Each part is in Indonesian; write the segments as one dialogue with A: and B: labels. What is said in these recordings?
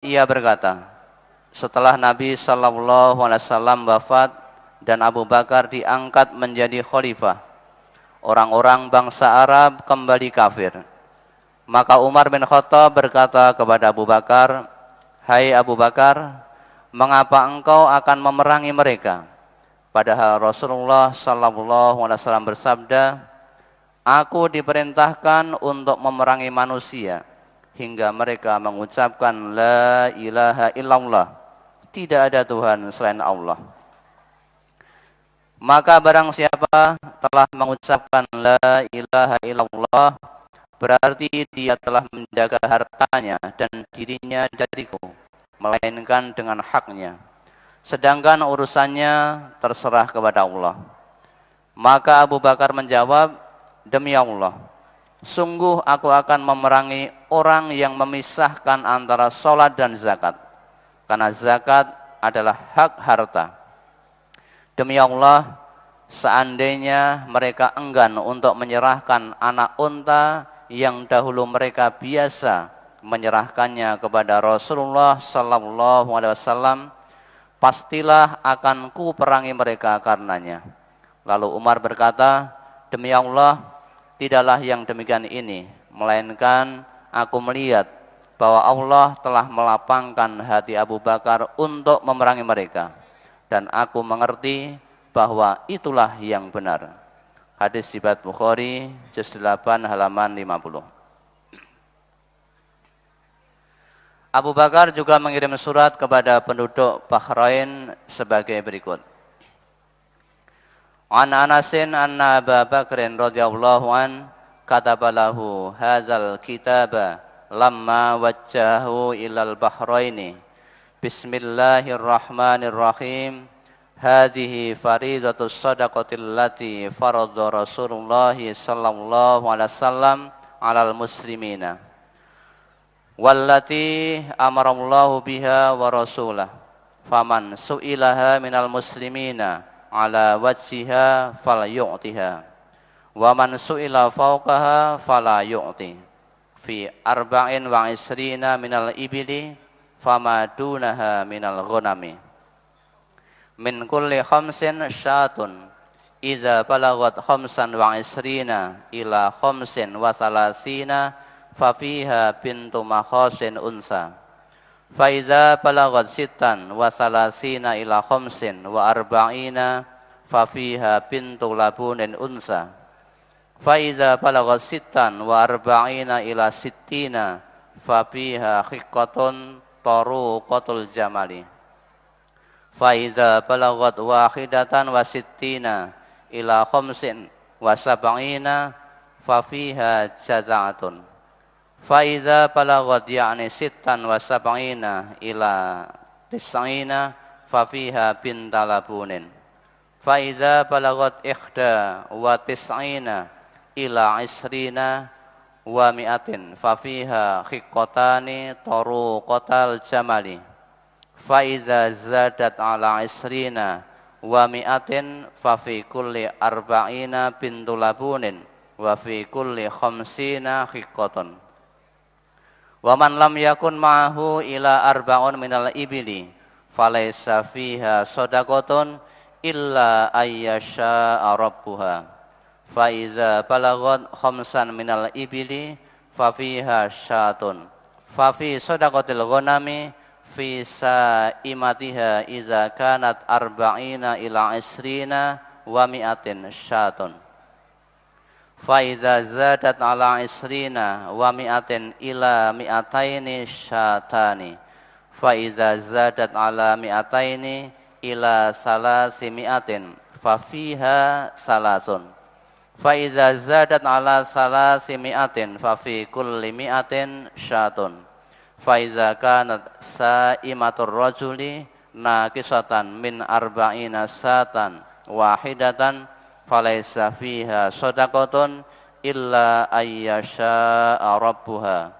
A: ia berkata, setelah Nabi Shallallahu Alaihi Wasallam wafat dan Abu Bakar diangkat menjadi khalifah, orang-orang bangsa Arab kembali kafir. Maka Umar bin Khattab berkata kepada Abu Bakar, "Hai Abu Bakar, mengapa engkau akan memerangi mereka? Padahal Rasulullah Shallallahu Alaihi Wasallam bersabda, aku diperintahkan untuk memerangi manusia hingga mereka mengucapkan la ilaha illallah, tidak ada Tuhan selain Allah. Maka barang siapa telah mengucapkan la ilaha illallah, berarti dia telah menjaga hartanya dan dirinya dariku, melainkan dengan haknya. Sedangkan urusannya terserah kepada Allah." Maka Abu Bakar menjawab, "Demi Allah, sungguh aku akan memerangi orang yang memisahkan antara sholat dan zakat, karena zakat adalah hak harta. Demi Allah, seandainya mereka enggan untuk menyerahkan anak unta yang dahulu mereka biasa menyerahkannya kepada Rasulullah Sallallahu Alaihi Wasallam, pastilah akan ku perangi mereka karenanya." Lalu Umar berkata, "Demi Allah, tidaklah yang demikian ini, melainkan aku melihat bahwa Allah telah melapangkan hati Abu Bakar untuk memerangi mereka, dan aku mengerti bahwa itulah yang benar." Hadis riwayat Bukhari, juz 8 halaman 50. Abu Bakar juga mengirim surat kepada penduduk Bahrain sebagai berikut. An Anasin anna Abu Bakrin radhiyallahu an kataba lahu hadzal kitaba lamma wajjahu ilal Bahraini. Bismillahirrahmanirrahim. Hadhihi faridatus sadaqatil lati farada Rasulullah sallallahu alaihi wasallam 'alal muslimina wallati amarallahu biha wa rasulah. Faman su'ilaha minal muslimina ala wajhiha fala yu'tiha wa man su'ila fawqaha fala yu'ti fi arba'in wa isrina minal ibili fama dunaha minal ghanami min kulli khamsin syatun idza balagat khamsan wa isrina ila khamsin wa salasina fa fiha bintu makhasin unsa fa idza balagat sittan wa salasina ila khamsin wa arba'ina fa fiha bintu labunin unsa fa idza balagat sittan wa arba'ina ila sittina fa fiha khiqqatun taruqatul jamali fa idza balagat wahidatan wa sittina ila khamsin wa sab'ina fa fiha jaza'atun fa idza balagat ya'ni sittan wa sab'ina ila tis'ina fa fiha bintalabunin fa idza balagat ikhda wa tis'ina ila isrina wa mi'atin fa fiha khiqqatani taruqatal jamali fa idza zadat ala isrina wa mi'atin fa fi kulli arba'ina bintulabunin wa fi kulli khamsina khiqqatun. Wa man lam yakun ma'ahu ila arba'un minal ibili falaysa fiha shadaqatun illa ayyasha'a rabbuha fa iza balagat khamsan minal ibili fa fiha syatun fa fi shadaqatil ghanami fi sa'imatiha iza kanat arba'ina ila isrina wa mi'atin syatun fa iza zadat ala isrina wa mi'atin ila mi'ataini syatani fa iza zadat ala mi'ataini ila salasi mi'atin fa fiha salasun fa iza zadat ala salasi mi'atin fa fi kulli mi'atin syatun fa iza kanat sa'imatur rajuli naqisatan min arba'ina satan wahidatan falaysa fiha shadaqatun illa ayyasha'a rabbuha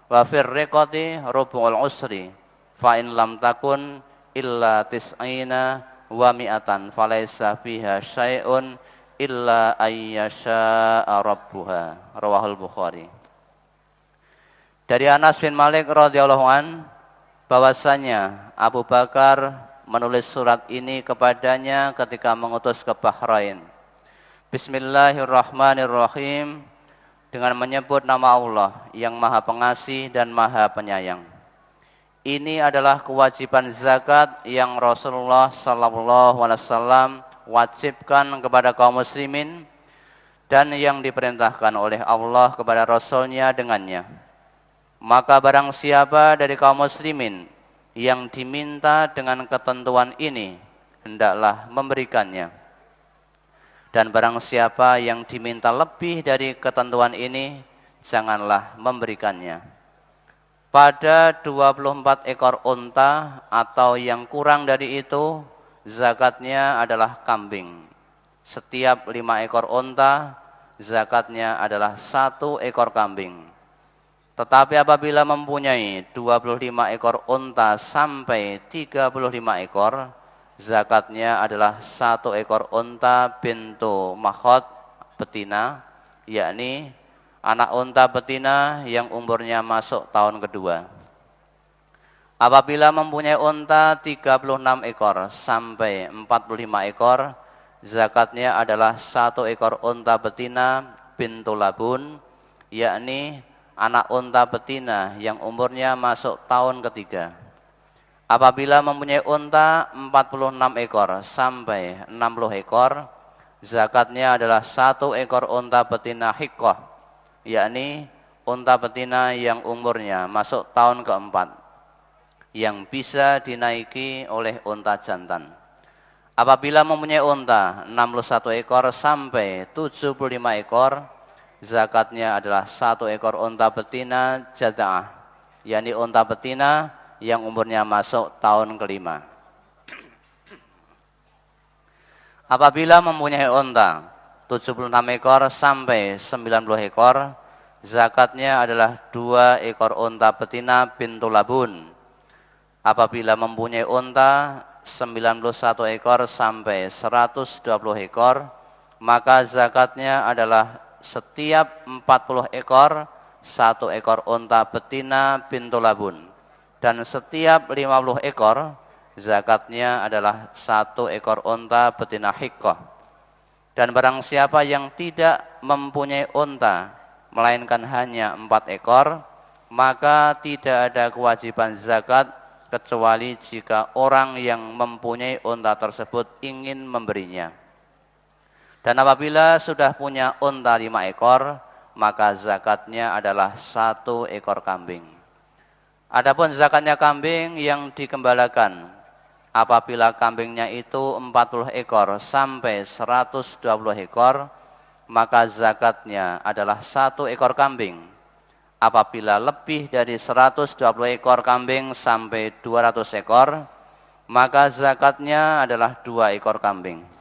A: wa fir riqati rubu'ul usri fa in lam takun illa tis'ina wa mi'atan falaysa fiha syai'un illa ayyasha'a rabbuha. Rawahul Bukhari. Dari Anas bin Malik radhiyallahu an, bahwasanya Abu Bakar menulis surat ini kepadanya ketika mengutus ke Bahrain. Bismillahirrahmanirrahim, dengan menyebut nama Allah yang Maha Pengasih dan Maha Penyayang. Ini adalah kewajiban zakat yang Rasulullah SAW wajibkan kepada kaum muslimin dan yang diperintahkan oleh Allah kepada Rasulnya dengannya. Maka barang siapa dari kaum muslimin yang diminta dengan ketentuan ini, hendaklah memberikannya. Dan barang siapa yang diminta lebih dari ketentuan ini, janganlah memberikannya. Pada 24 ekor unta atau yang kurang dari itu, zakatnya adalah kambing. Setiap 5 ekor unta, zakatnya adalah 1 ekor kambing. Tetapi apabila mempunyai 25 ekor unta sampai 35 ekor, zakatnya adalah 1 ekor unta bintu makhot betina, yakni anak unta betina yang umurnya masuk tahun kedua. Apabila mempunyai unta 36 ekor sampai 45 ekor, zakatnya adalah 1 ekor unta betina bintu labun, yakni anak unta betina yang umurnya masuk tahun ketiga. Apabila mempunyai unta 46 ekor sampai 60 ekor, zakatnya adalah 1 ekor unta betina hiqqah, yakni unta betina yang umurnya masuk tahun keempat, yang bisa dinaiki oleh unta jantan. Apabila mempunyai unta 61 ekor sampai 75 ekor, zakatnya adalah 1 ekor unta betina jaza'ah, yakni unta betina yang umurnya masuk tahun kelima. Apabila mempunyai unta 76 ekor sampai 90 ekor, zakatnya adalah 2 ekor unta betina bintu labun. Apabila mempunyai unta 91 ekor sampai 120 ekor, maka zakatnya adalah setiap 40 ekor 1 ekor unta betina bintu labun, dan setiap 50 ekor zakatnya adalah 1 ekor unta betina hiqqah. Dan barang siapa yang tidak mempunyai unta, melainkan hanya 4 ekor, maka tidak ada kewajiban zakat kecuali jika orang yang mempunyai unta tersebut ingin memberinya. Dan apabila sudah punya unta 5 ekor, maka zakatnya adalah 1 ekor kambing. Adapun zakatnya kambing yang dikembalakan, apabila kambingnya itu 40 ekor sampai 120 ekor, maka zakatnya adalah 1 ekor kambing. Apabila lebih dari 120 ekor kambing sampai 200 ekor, maka zakatnya adalah 2 ekor kambing.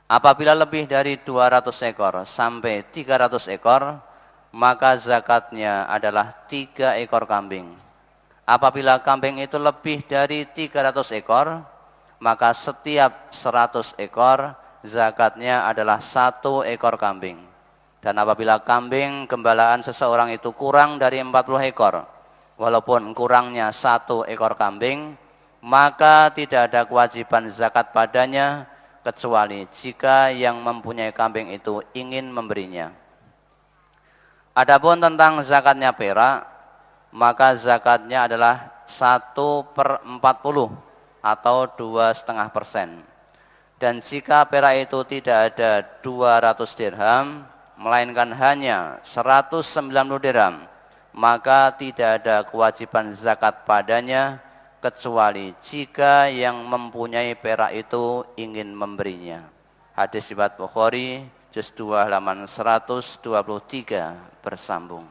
A: Apabila lebih dari 200 ekor sampai 300 ekor, maka zakatnya adalah 3 ekor kambing. Apabila kambing itu lebih dari 300 ekor, maka setiap 100 ekor zakatnya adalah 1 ekor kambing. Dan apabila kambing gembalaan seseorang itu kurang dari 40 ekor, walaupun kurangnya 1 ekor kambing, maka tidak ada kewajiban zakat padanya, kecuali jika yang mempunyai kambing itu ingin memberinya. Adapun tentang zakatnya perak, maka zakatnya adalah 1/40 atau 2,5%. Dan jika perak itu tidak ada 200 dirham, melainkan hanya 190 dirham, maka tidak ada kewajiban zakat padanya, kecuali jika yang mempunyai perak itu ingin memberinya. Hadis riwayat Bukhari, juz 2 halaman 123 bersambung.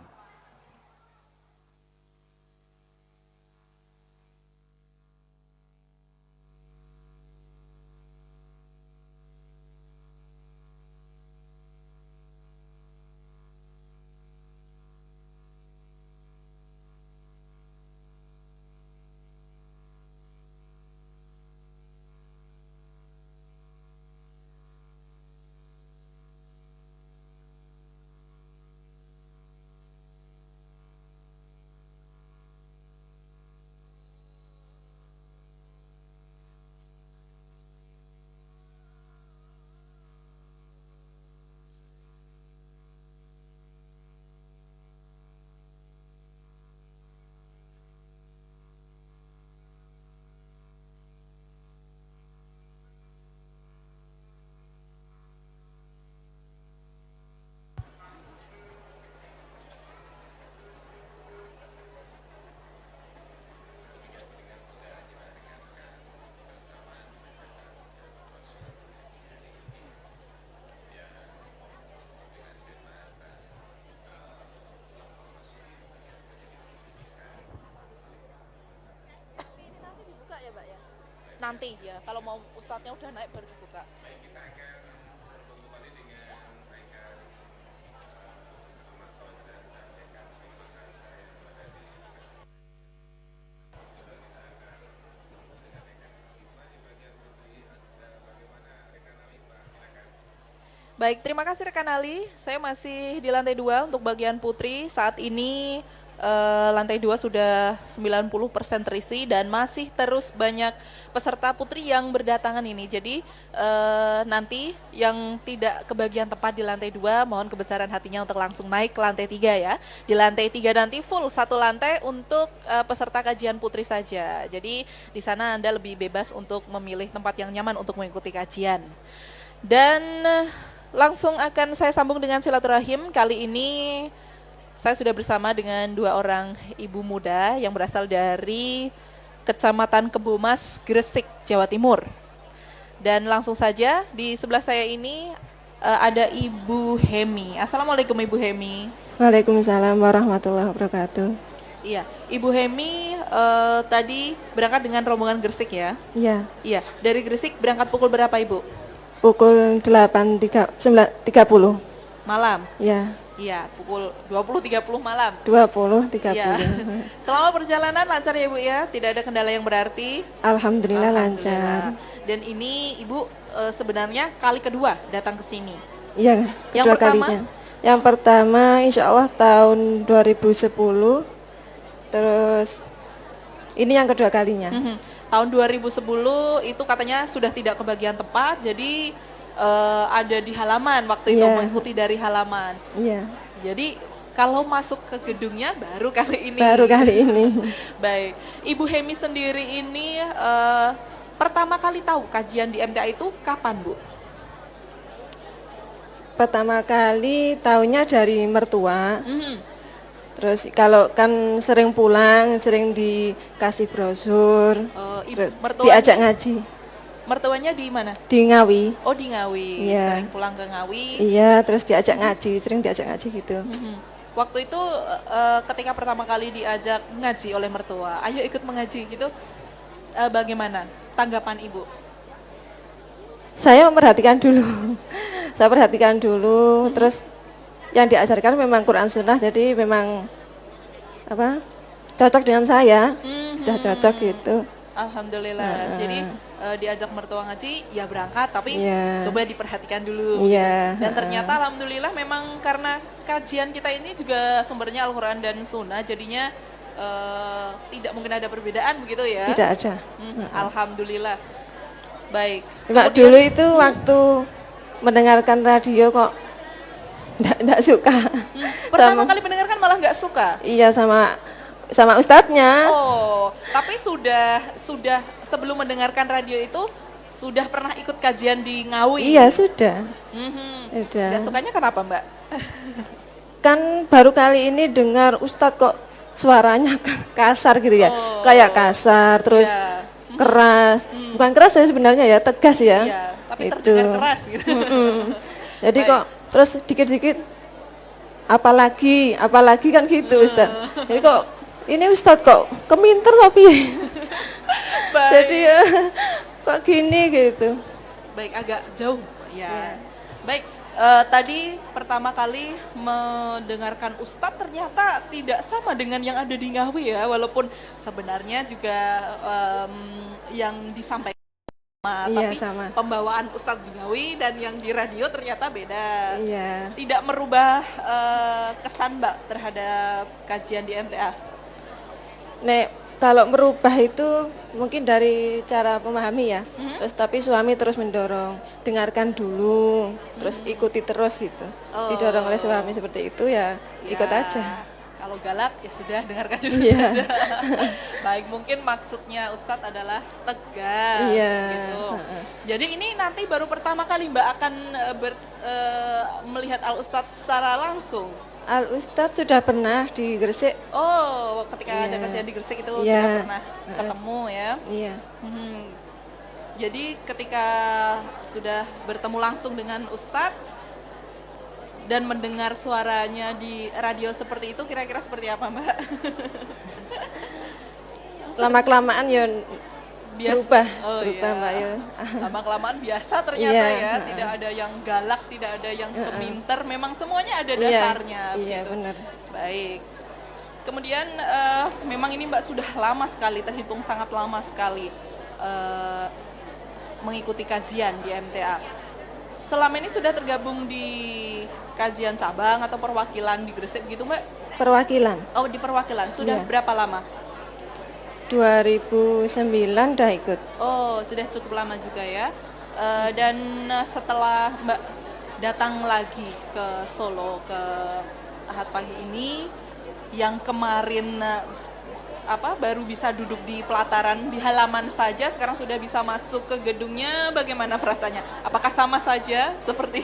B: nanti ya. Kalau mau ustadznya udah naik baru dibuka. Baik, terima kasih rekan Ali. Saya masih di lantai 2 untuk bagian putri. Saat ini lantai 2 sudah 90% terisi dan masih terus banyak peserta putri yang berdatangan ini. Jadi nanti yang tidak kebagian tempat di lantai 2 mohon kebesaran hatinya untuk langsung naik ke lantai 3 ya. Di lantai 3 nanti full satu lantai untuk peserta kajian putri saja. Jadi di sana Anda lebih bebas untuk memilih tempat yang nyaman untuk mengikuti kajian. Dan langsung akan saya sambung dengan silaturahim. Kali ini saya sudah bersama dengan 2 orang ibu muda yang berasal dari Kecamatan Kebomas, Gresik, Jawa Timur. Dan langsung saja di sebelah saya ini ada Ibu Hemi. Assalamualaikum Ibu Hemi.
C: Waalaikumsalam warahmatullahi wabarakatuh.
B: Iya, Ibu Hemi tadi berangkat dengan rombongan Gresik ya?
C: Iya.
B: Iya, dari Gresik berangkat pukul berapa Ibu?
C: Pukul 8.30
B: malam.
C: Ya.
B: Iya, pukul 20.30 malam.
C: 20.30.
B: Iya. Selama perjalanan lancar ya Bu ya, tidak ada kendala yang berarti.
C: Alhamdulillah lancar.
B: Dan ini Ibu sebenarnya kali kedua datang ke sini.
C: Iya, kedua kalinya. Yang pertama insya Allah tahun 2010, terus ini yang kedua kalinya.
B: Tahun 2010 itu katanya sudah tidak kebagian tempat, jadi ada di halaman waktu itu mengikuti dari halaman.
C: Iya.
B: Jadi kalau masuk ke gedungnya baru kali ini.
C: Baru kali ini.
B: Baik, Ibu Hemi sendiri ini pertama kali tahu kajian di MTA itu kapan Bu?
C: Pertama kali tahunya dari mertua. Terus kalau kan sering pulang, sering dikasih brosur, diajak ngaji.
B: Mertuanya di mana?
C: Di Ngawi.
B: Oh di Ngawi, sering pulang ke Ngawi.
C: Iya, terus diajak ngaji, sering diajak ngaji gitu.
B: Waktu itu ketika pertama kali diajak ngaji oleh mertua, ayo ikut mengaji gitu, bagaimana tanggapan Ibu?
C: Saya memperhatikan dulu, terus yang diajarkan memang Quran Sunnah, jadi memang cocok dengan saya, sudah cocok gitu.
B: Alhamdulillah. Jadi diajak mertua ngaji, ya berangkat, tapi coba diperhatikan dulu. Dan ternyata alhamdulillah memang karena kajian kita ini juga sumbernya Al-Quran dan Sunnah, jadinya tidak mungkin ada perbedaan begitu ya?
C: Tidak ada.
B: Alhamdulillah. Baik.
C: Kemudian, dulu itu waktu mendengarkan radio kok Nggak suka.
B: Pertama kali mendengarkan malah nggak suka?
C: Iya, sama ustadznya.
B: Oh, tapi sudah sebelum mendengarkan radio itu sudah pernah ikut kajian di Ngawi?
C: Iya, sudah.
B: Sudah. Dan sukanya kenapa Mbak?
C: Kan baru kali ini dengar ustadz kok suaranya kasar gitu ya. Kayak kasar, terus keras. Bukan keras ya sebenarnya ya, tegas ya.
B: Iya, tapi terdengar keras gitu.
C: Jadi kok terus dikit-dikit apalagi kan gitu Ustaz. Jadi kok ini Ustaz kok keminter tapi jadi ya kok gini gitu.
B: Baik, agak jauh ya. Baik, tadi pertama kali mendengarkan Ustadz ternyata tidak sama dengan yang ada di Ngawi ya, walaupun sebenarnya juga yang disampaikan tapi
C: sama.
B: Pembawaan Ustadz di Ngawi dan yang di radio ternyata beda.
C: Iya.
B: Tidak merubah kesan Mbak terhadap kajian di MTA?
C: Nek, kalau merubah itu mungkin dari cara memahami ya. Terus tapi suami terus mendorong, dengarkan dulu, terus ikuti terus gitu. Didorong oleh suami seperti itu ya, ikut aja.
B: Kalau galak ya sudah dengarkan dulu saja. Baik, mungkin maksudnya Ustadz adalah tegas gitu. Jadi ini nanti baru pertama kali Mbak akan melihat Al Ustadz secara langsung.
C: Al Ustadz sudah pernah di Gresik.
B: Oh, ketika ada kajian di Gresik itu sudah pernah ketemu ya. Iya. Jadi ketika sudah bertemu langsung dengan Ustadz dan mendengar suaranya di radio seperti itu, kira-kira seperti apa Mbak?
C: Lama-kelamaan ya berubah,
B: iya.
C: Mbak Yu.
B: Lama-kelamaan biasa ternyata
C: Iya,
B: ya, tidak ada yang galak, tidak ada yang keminter, memang semuanya ada dasarnya.
C: Iya,
B: begitu.
C: benar.
B: Baik. Kemudian memang ini Mbak sudah lama sekali, terhitung sangat lama sekali mengikuti kajian di MTA. Selama ini sudah tergabung di kajian cabang atau perwakilan di Gresik gitu Mbak?
C: Perwakilan.
B: Oh di perwakilan, sudah berapa lama?
C: 2009 udah ikut.
B: Oh sudah cukup lama juga ya. Dan setelah Mbak datang lagi ke Solo ke Ahad pagi ini, yang kemarin baru bisa duduk di pelataran di halaman saja, sekarang sudah bisa masuk ke gedungnya, bagaimana perasaannya? Apakah sama saja seperti